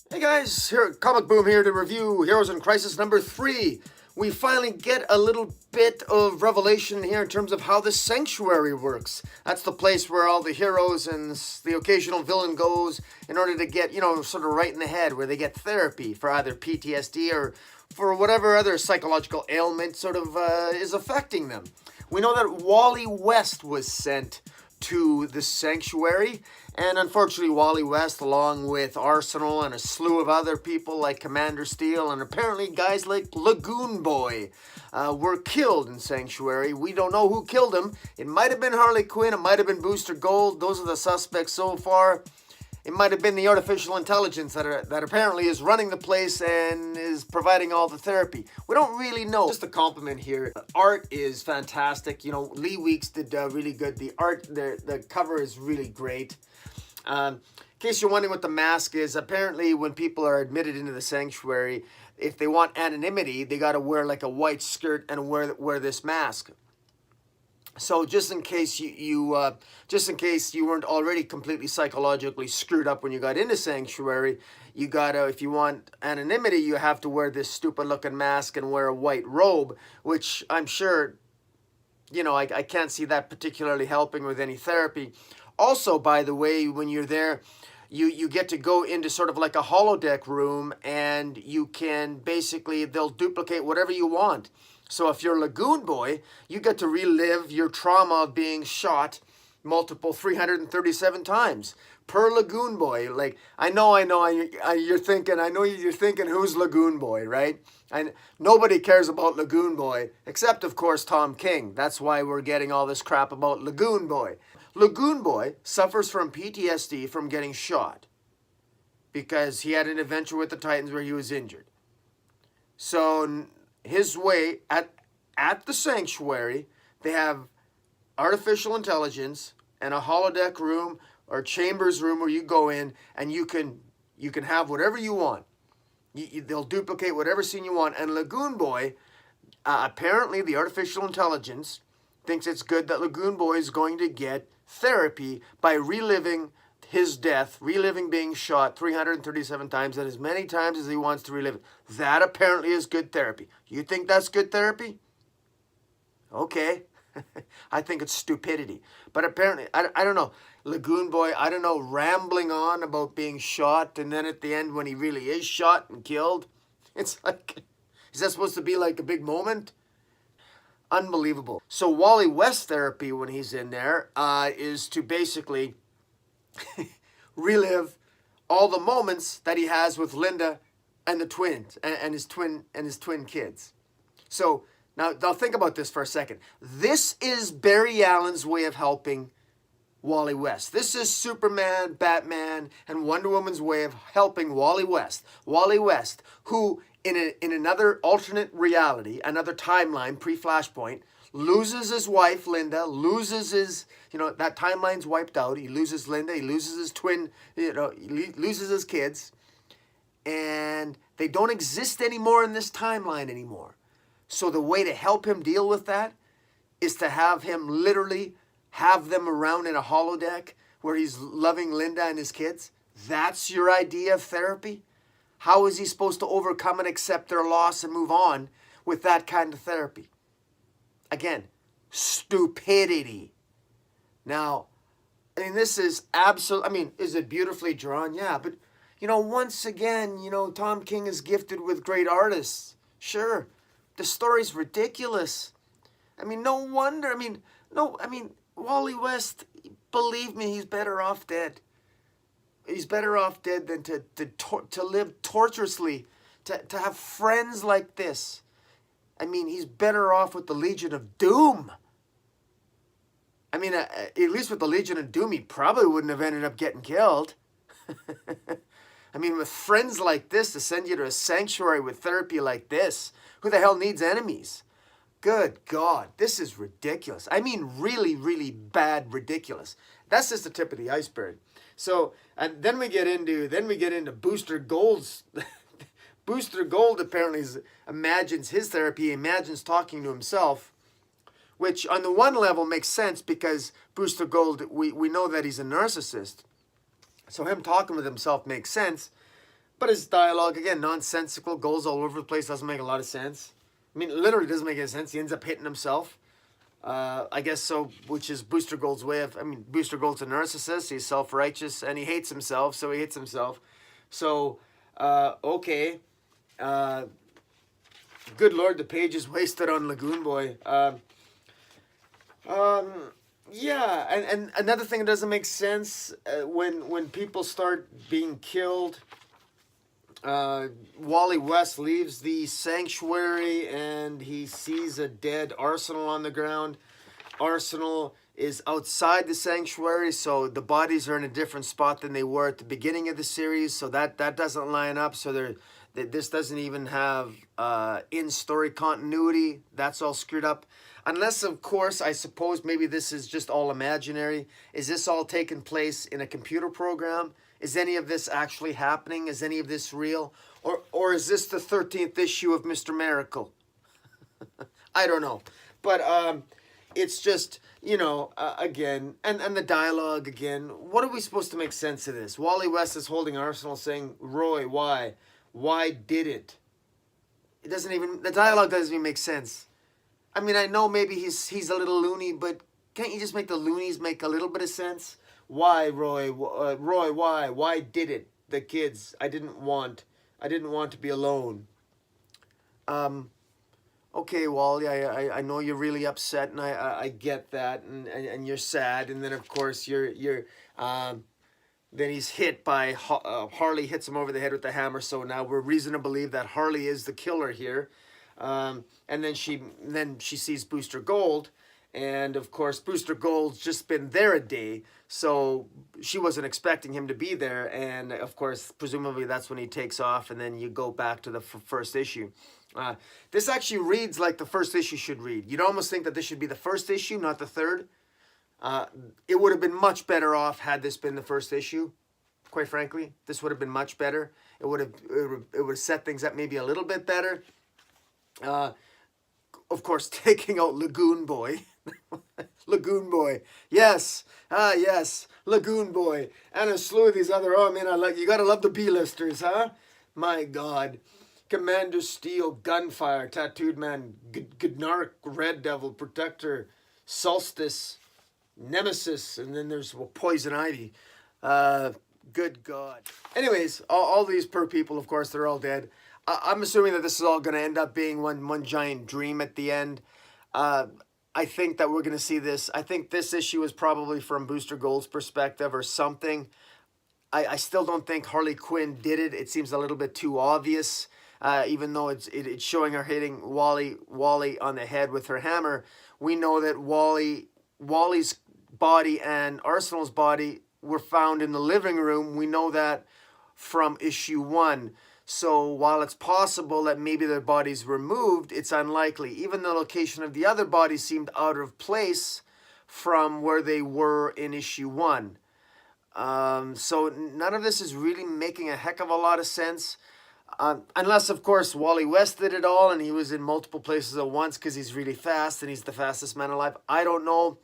Hey guys, here at Comic Boom here to review Heroes in Crisis number 3. We finally get a little bit of revelation here in terms of how the Sanctuary works. That's the place where all the heroes and the occasional villain goes in order to get, sort of right in the head, where they get therapy for either PTSD or for whatever other psychological ailment sort of is affecting them. We know that Wally West was sent to the Sanctuary, and unfortunately Wally West, along with Arsenal and a slew of other people like Commander Steel and apparently guys like Lagoon Boy, were killed in Sanctuary. We don't know who killed them. It might have been Harley Quinn, it might have been Booster Gold. Those are the suspects so far. It might have been the artificial intelligence that apparently is running the place and is providing all the therapy. We don't really know. Just a compliment here. The art is fantastic. Lee Weeks did really good. The art, the cover is really great. In case you're wondering what the mask is, apparently when people are admitted into the Sanctuary, if they want anonymity, they got to wear like a white skirt and wear this mask. So just in case you weren't already completely psychologically screwed up when you got into Sanctuary, you gotta, if you want anonymity, you have to wear this stupid looking mask and wear a white robe, which I'm sure, I can't see that particularly helping with any therapy. Also, by the way, when you're there, you get to go into sort of like a holodeck room, and you can basically, they'll duplicate whatever you want. So if you're Lagoon Boy, you get to relive your trauma of being shot multiple 337 times per Lagoon Boy. Like, I know, you're thinking, who's Lagoon Boy, right? And nobody cares about Lagoon Boy, except, of course, Tom King. That's why we're getting all this crap about Lagoon Boy. Lagoon Boy suffers from PTSD from getting shot because he had an adventure with the Titans where he was injured. So his way at the Sanctuary, they have artificial intelligence and a holodeck room or chambers room where you go in and you can have whatever you want. They'll duplicate whatever scene you want. And Lagoon Boy, apparently the artificial intelligence thinks it's good that Lagoon Boy is going to get therapy by reliving his death, reliving being shot 337 times and as many times as he wants to relive it. That apparently is good therapy. You think that's good therapy? Okay. I think it's stupidity. But apparently, I don't know. Lagoon Boy, I don't know, rambling on about being shot, and then at the end when he really is shot and killed, it's like, is that supposed to be like a big moment? Unbelievable. So Wally West therapy when he's in there is to basically relive all the moments that he has with Linda and the twins and his twin kids. So now think about this for a second. This is Barry Allen's way of helping Wally West. This is Superman, Batman, and Wonder Woman's way of helping Wally West. Wally West, who in another alternate reality, another timeline, pre-Flashpoint, loses his wife, Linda, loses his, that timeline's wiped out. He loses Linda, he loses his twin, he loses his kids, and they don't exist anymore in this timeline anymore. So the way to help him deal with that is to have him literally have them around in a holodeck where he's loving Linda and his kids. That's your idea of therapy? How is he supposed to overcome and accept their loss and move on with that kind of therapy? Again, stupidity. Now, this is absolute. Is it beautifully drawn? Yeah, but, once again, Tom King is gifted with great artists. Sure, the story's ridiculous. No wonder. Wally West, believe me, he's better off dead. He's better off dead than to live torturously, to have friends like this. He's better off with the Legion of Doom. At least with the Legion of Doom, he probably wouldn't have ended up getting killed. With friends like this, to send you to a sanctuary with therapy like this, who the hell needs enemies? Good God, this is ridiculous. Really, really bad ridiculous. That's just the tip of the iceberg. So, and then we get into Booster Gold's. Booster Gold apparently imagines his therapy. He imagines talking to himself, which on the one level makes sense because Booster Gold, we know that he's a narcissist. So him talking with himself makes sense. But his dialogue, again, nonsensical, goes all over the place, doesn't make a lot of sense. I mean, literally doesn't make any sense. He ends up hitting himself. I guess so, which is Booster Gold's way of, I mean, Booster Gold's a narcissist, he's self-righteous, and he hates himself, so he hits himself. So, okay. Good Lord, the page is wasted on Lagoon Boy. Yeah, and another thing that doesn't make sense, when people start being killed, Wally West leaves the sanctuary and he sees a dead Arsenal on the ground. Arsenal is outside the sanctuary, so the bodies are in a different spot than they were at the beginning of the series, so that doesn't line up. So this doesn't even have in-story continuity. That's all screwed up. Unless, of course, I suppose maybe this is just all imaginary. Is this all taking place in a computer program? Is any of this actually happening? Is any of this real? Or is this the 13th issue of Mr. Miracle? I don't know. But it's just, you know, again, and the dialogue again. What are we supposed to make sense of this? Wally West is holding Arsenal saying, Roy, why? Why did it? It doesn't even, the dialogue doesn't even make sense. I mean, I know maybe he's a little loony, but can't you just make the loonies make a little bit of sense? Why, Roy? Roy, why? Why did it? The kids. I didn't want to be alone. Okay, Wally, I know you're really upset, and I get that, and you're sad, and then of course then he's hit by Harley hits him over the head with the hammer. So now we're reason to believe that Harley is the killer here. And then she sees Booster Gold, and of course Booster Gold's just been there a day, so she wasn't expecting him to be there. And of course, presumably that's when he takes off, and then you go back to the first issue. This actually reads like the first issue should read. You'd almost think that this should be the first issue, not the third. It would have been much better off had this been the first issue. Quite frankly, this would have been much better. It would have set things up maybe a little bit better. Of course, taking out Lagoon Boy. Lagoon Boy. Yes. Yes. Lagoon Boy. And a slew of these other, oh man, you gotta love the B-listers, huh? My God. Commander Steel, Gunfire, Tattooed Man, Gnark, Red Devil, Protector, Solstice, Nemesis, and then there's Poison Ivy. Good God. Anyways, all these per people, of course, they're all dead. I'm assuming that this is all going to end up being one giant dream at the end. I think that we're going to see this. I think this issue is probably from Booster Gold's perspective or something. I still don't think Harley Quinn did it. It seems a little bit too obvious, even though it's showing her hitting Wally on the head with her hammer. We know that Wally's body and Arsenal's body were found in the living room. We know that from issue 1. So while it's possible that maybe their bodies were moved, it's unlikely. Even the location of the other bodies seemed out of place from where they were in issue 1. So none of this is really making a heck of a lot of sense. Unless, of course, Wally West did it all and he was in multiple places at once because he's really fast and he's the fastest man alive. I don't know.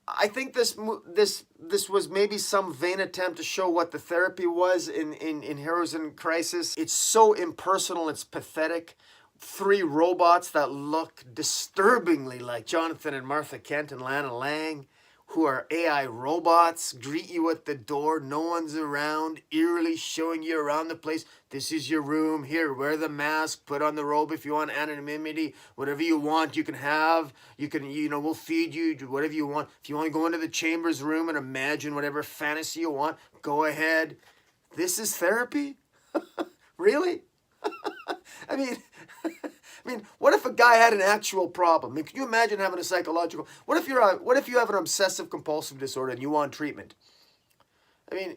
I think this was maybe some vain attempt to show what the therapy was in Heroes in Crisis. It's so impersonal, it's pathetic. 3 robots that look disturbingly like Jonathan and Martha Kent and Lana Lang, who are AI robots, greet you at the door, no one's around, eerily showing you around the place. This is your room, here, wear the mask, put on the robe if you want anonymity, whatever you want you can have, we'll feed you, do whatever you want. If you want to go into the Chambers room and imagine whatever fantasy you want, go ahead. This is therapy? Really? I mean, what if a guy had an actual problem? I mean, can you imagine having a psychological? What if you have an obsessive compulsive disorder and you want treatment? I mean,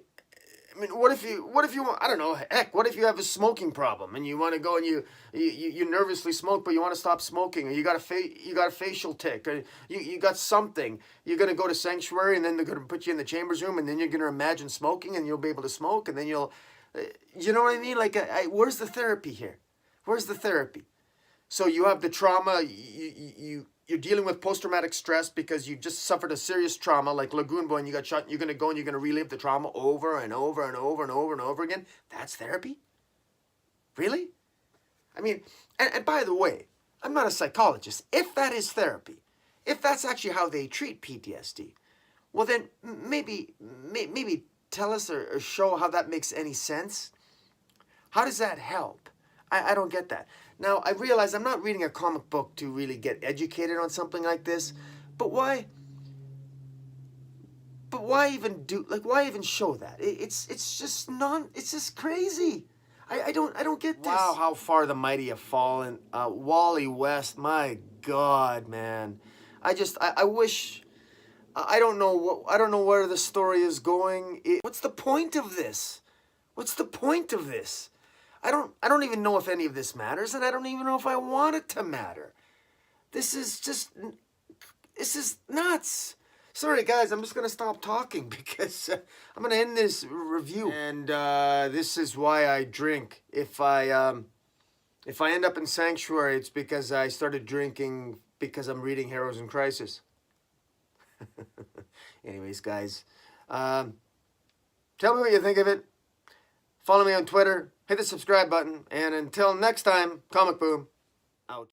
what if you I don't know, heck, what if you have a smoking problem and you want to go and you nervously smoke but you want to stop smoking, or you got a facial tic, or you got something. You're going to go to Sanctuary and then they're going to put you in the Chambers room and then you're going to imagine smoking and you'll be able to smoke and then you'll you know what I mean? Like, where's the therapy here? Where's the therapy? So you have the trauma, you're dealing with post-traumatic stress because you just suffered a serious trauma like Lagoon Boy and you got shot, and you're going to go and you're going to relive the trauma over and over and over and over and over again. That's therapy? Really? I mean, and by the way, I'm not a psychologist. If that is therapy, if that's actually how they treat PTSD, well then maybe tell us or show how that makes any sense. How does that help? I don't get that. Now, I realize I'm not reading a comic book to really get educated on something like this, but why? But why even why even show that? It's just crazy. I don't get this. Wow, how far the mighty have fallen. Wally West, my God, man. I wish. I don't know where the story is going. What's the point of this? What's the point of this? I don't even know if any of this matters, and I don't even know if I want it to matter. This is nuts. Sorry, guys, I'm just going to stop talking because I'm going to end this review. And this is why I drink. If I end up in Sanctuary, it's because I started drinking because I'm reading Heroes in Crisis. Anyways, guys, tell me what you think of it. Follow me on Twitter. Hit the subscribe button. And until next time, Comic Boom. Out.